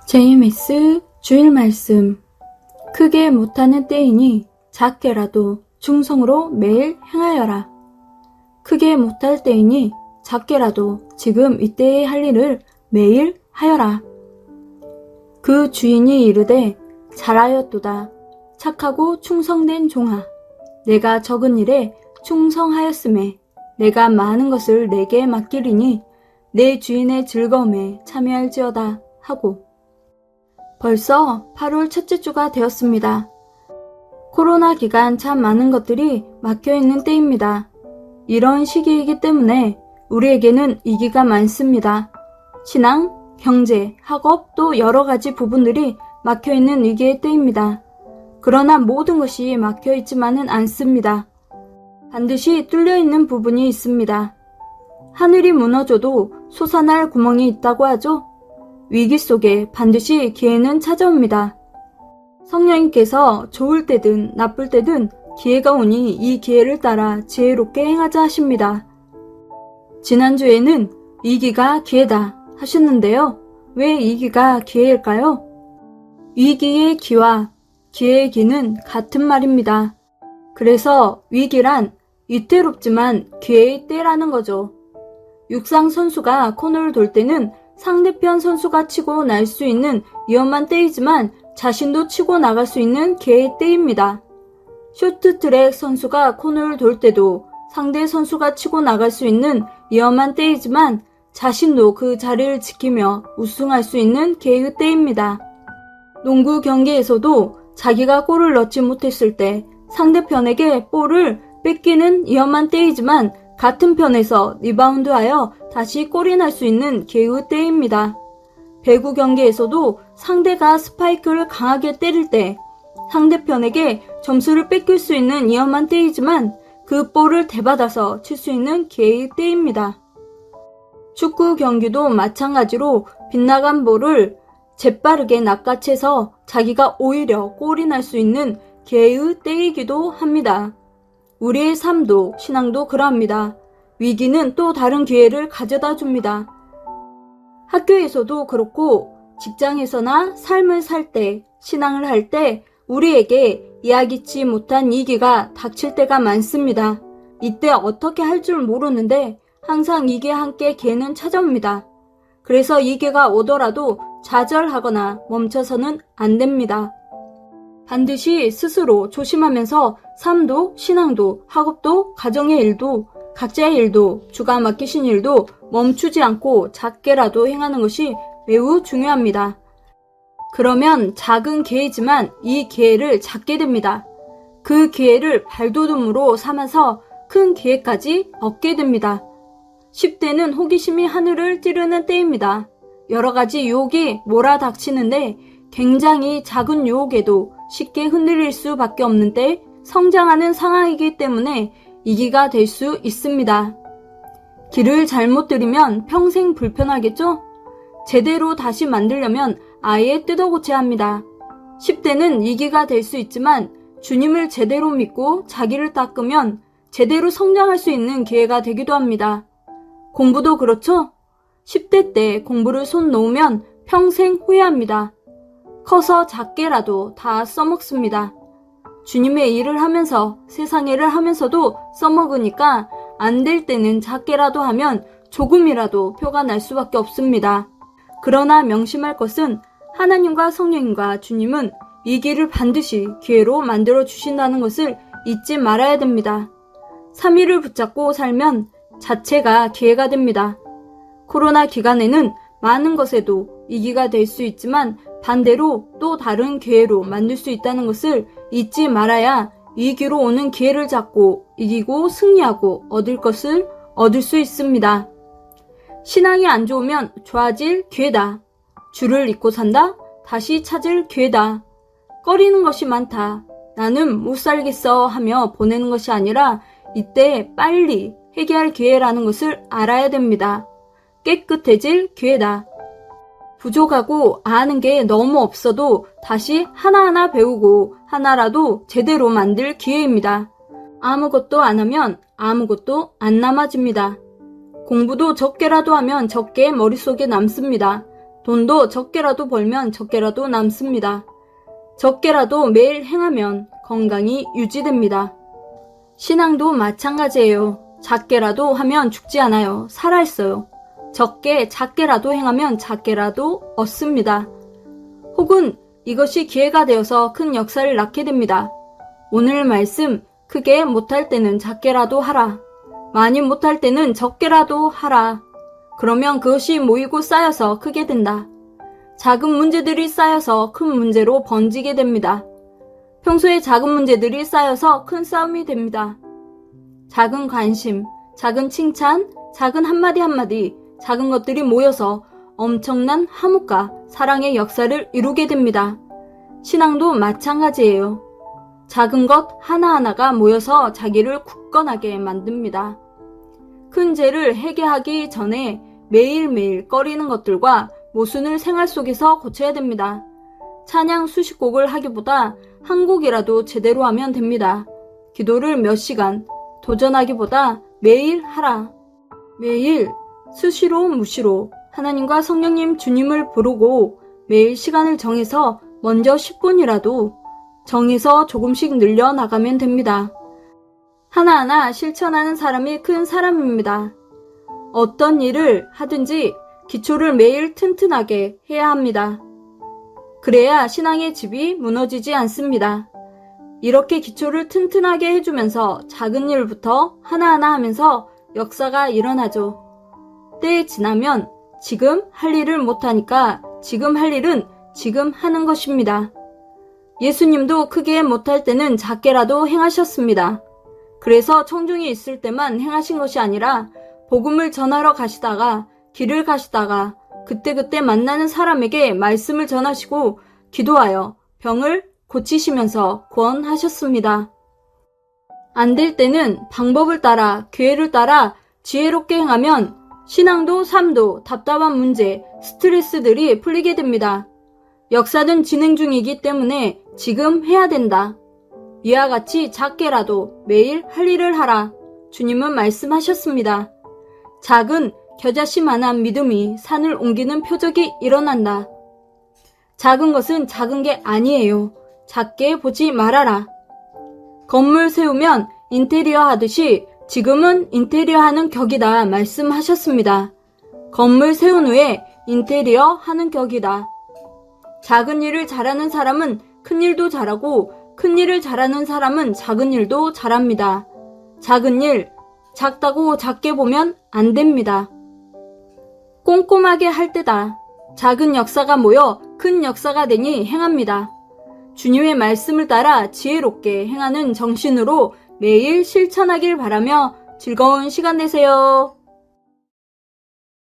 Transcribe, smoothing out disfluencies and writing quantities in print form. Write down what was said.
제이미스 주일 말씀. 크게 못하는 때이니 작게라도 충성으로 매일 행하여라. 크게 못할 때이니 작게라도 지금 이때에 할 일을 매일 하여라. 그 주인이 이르되 잘하였도다. 착하고 충성된 종아. 내가 적은 일에 충성하였음에 내가 많은 것을 내게 맡기리니 내 주인의 즐거움에 참여할지어다 하고. 벌써 8월 첫째 주가 되었습니다. 코로나 기간 참 많은 것들이 막혀있는 때입니다. 이런 시기이기 때문에 우리에게는 위기가 많습니다. 신앙, 경제, 학업 또 여러 가지 부분들이 막혀있는 위기의 때입니다. 그러나 모든 것이 막혀있지만은 않습니다. 반드시 뚫려있는 부분이 있습니다. 하늘이 무너져도 솟아날 구멍이 있다고 하죠. 위기 속에 반드시 기회는 찾아옵니다. 성령님께서 좋을 때든 나쁠 때든 기회가 오니 이 기회를 따라 지혜롭게 행하자 하십니다. 지난주에는 위기가 기회다 하셨는데요. 왜 위기가 기회일까요? 위기의 기와 기회의 기는 같은 말입니다. 그래서 위기란 위태롭지만 기회의 때라는 거죠. 육상 선수가 코너를 돌 때는 상대편 선수가 치고 날 수 있는 위험한 때이지만 자신도 치고 나갈 수 있는 기회의 때입니다. 쇼트트랙 선수가 코너를 돌 때도 상대 선수가 치고 나갈 수 있는 위험한 때이지만 자신도 그 자리를 지키며 우승할 수 있는 기회의 때입니다. 농구 경기에서도 자기가 골을 넣지 못했을 때 상대편에게 볼을 뺏기는 위험한 때이지만 같은 편에서 리바운드하여 다시 골이 날 수 있는 기회의 때입니다. 배구 경기에서도 상대가 스파이크를 강하게 때릴 때 상대편에게 점수를 뺏길 수 있는 위험한 때이지만 그 볼을 되받아서 칠 수 있는 기회의 때입니다. 축구 경기도 마찬가지로 빗나간 볼을 재빠르게 낚아채서 자기가 오히려 골이 날 수 있는 기회의 때이기도 합니다. 우리의 삶도 신앙도 그러합니다. 위기는 또 다른 기회를 가져다 줍니다. 학교에서도 그렇고 직장에서나 삶을 살 때, 신앙을 할 때 우리에게 예기치 못한 위기가 닥칠 때가 많습니다. 이때 어떻게 할 줄 모르는데 항상 위기와 함께 기회는 찾아옵니다. 그래서 위기가 오더라도 좌절하거나 멈춰서는 안 됩니다. 반드시 스스로 조심하면서 삶도 신앙도 학업도 가정의 일도 각자의 일도 주가 맡기신 일도 멈추지 않고 작게라도 행하는 것이 매우 중요합니다. 그러면 작은 기회지만 이 기회를 잡게 됩니다. 그 기회를 발돋움으로 삼아서 큰 기회까지 얻게 됩니다. 10대는 호기심이 하늘을 찌르는 때입니다. 여러 가지 유혹이 몰아닥치는데 굉장히 작은 유혹에도 쉽게 흔들릴 수밖에 없는 때 성장하는 상황이기 때문에 위기가 될 수 있습니다. 길을 잘못 들이면 평생 불편하겠죠? 제대로 다시 만들려면 아예 뜯어고쳐야 합니다. 10대는 위기가 될 수 있지만 주님을 제대로 믿고 자기를 닦으면 제대로 성장할 수 있는 기회가 되기도 합니다. 공부도 그렇죠? 10대 때 공부를 손 놓으면 평생 후회합니다. 커서 작게라도 다 써먹습니다. 주님의 일을 하면서 세상의 일을 하면서도 써먹으니까 안 될 때는 작게라도 하면 조금이라도 표가 날 수밖에 없습니다. 그러나 명심할 것은 하나님과 성령님과 주님은 위기를 반드시 기회로 만들어 주신다는 것을 잊지 말아야 됩니다. 3위를 붙잡고 살면 자체가 기회가 됩니다. 코로나 기간에는 많은 것에도 위기가 될 수 있지만 반대로 또 다른 기회로 만들 수 있다는 것을 잊지 말아야 위기로 오는 기회를 잡고 이기고 승리하고 얻을 것을 얻을 수 있습니다. 신앙이 안 좋으면 좋아질 기회다. 주를 잊고 산다? 다시 찾을 기회다. 꺼리는 것이 많다. 나는 못 살겠어 하며 보내는 것이 아니라 이때 빨리 해결할 기회라는 것을 알아야 됩니다. 깨끗해질 기회다. 부족하고 아는 게 너무 없어도 다시 하나하나 배우고 하나라도 제대로 만들 기회입니다. 아무것도 안 하면 아무것도 안 남아집니다. 공부도 적게라도 하면 적게 머릿속에 남습니다. 돈도 적게라도 벌면 적게라도 남습니다. 적게라도 매일 행하면 건강이 유지됩니다. 신앙도 마찬가지예요. 작게라도 하면 죽지 않아요. 살아있어요. 작게라도 행하면 작게라도 얻습니다. 혹은 이것이 기회가 되어서 큰 역사를 낳게 됩니다. 오늘 말씀, 크게 못할 때는 작게라도 하라. 많이 못할 때는 적게라도 하라. 그러면 그것이 모이고 쌓여서 크게 된다. 작은 문제들이 쌓여서 큰 문제로 번지게 됩니다. 평소에 작은 문제들이 쌓여서 큰 싸움이 됩니다. 작은 관심, 작은 칭찬, 작은 한마디 한마디, 작은 것들이 모여서 엄청난 화목과 사랑의 역사를 이루게 됩니다. 신앙도 마찬가지예요. 작은 것 하나하나가 모여서 자기를 굳건하게 만듭니다. 큰 죄를 회개하기 전에 매일매일 꺼리는 것들과 모순을 생활 속에서 고쳐야 됩니다. 찬양 수십 곡을 하기보다 한 곡이라도 제대로 하면 됩니다. 기도를 몇 시간 도전하기보다 매일 하라. 매일 수시로 무시로 하나님과 성령님 주님을 부르고 매일 시간을 정해서 먼저 10분이라도 정해서 조금씩 늘려나가면 됩니다. 하나하나 실천하는 사람이 큰 사람입니다. 어떤 일을 하든지 기초를 매일 튼튼하게 해야 합니다. 그래야 신앙의 집이 무너지지 않습니다. 이렇게 기초를 튼튼하게 해주면서 작은 일부터 하나하나 하면서 역사가 일어나죠. 때에 지나면 지금 할 일을 못하니까 지금 할 일은 지금 하는 것입니다. 예수님도 크게 못할 때는 작게라도 행하셨습니다. 그래서 청중이 있을 때만 행하신 것이 아니라 복음을 전하러 가시다가 길을 가시다가 그때그때 만나는 사람에게 말씀을 전하시고 기도하여 병을 고치시면서 구원하셨습니다. 안 될 때는 방법을 따라 기회를 따라 지혜롭게 행하면 신앙도 삶도 답답한 문제, 스트레스들이 풀리게 됩니다. 역사는 진행 중이기 때문에 지금 해야 된다. 이와 같이 작게라도 매일 할 일을 하라. 주님은 말씀하셨습니다. 작은 겨자씨만한 믿음이 산을 옮기는 표적이 일어난다. 작은 것은 작은 게 아니에요. 작게 보지 말아라. 건물 세우면 인테리어 하듯이 지금은 인테리어 하는 격이다 말씀하셨습니다. 건물 세운 후에 인테리어 하는 격이다. 작은 일을 잘하는 사람은 큰 일도 잘하고 큰 일을 잘하는 사람은 작은 일도 잘합니다. 작은 일, 작다고 작게 보면 안 됩니다. 꼼꼼하게 할 때다. 작은 역사가 모여 큰 역사가 되니 행합니다. 주님의 말씀을 따라 지혜롭게 행하는 정신으로 매일 실천하길 바라며 즐거운 시간 되세요.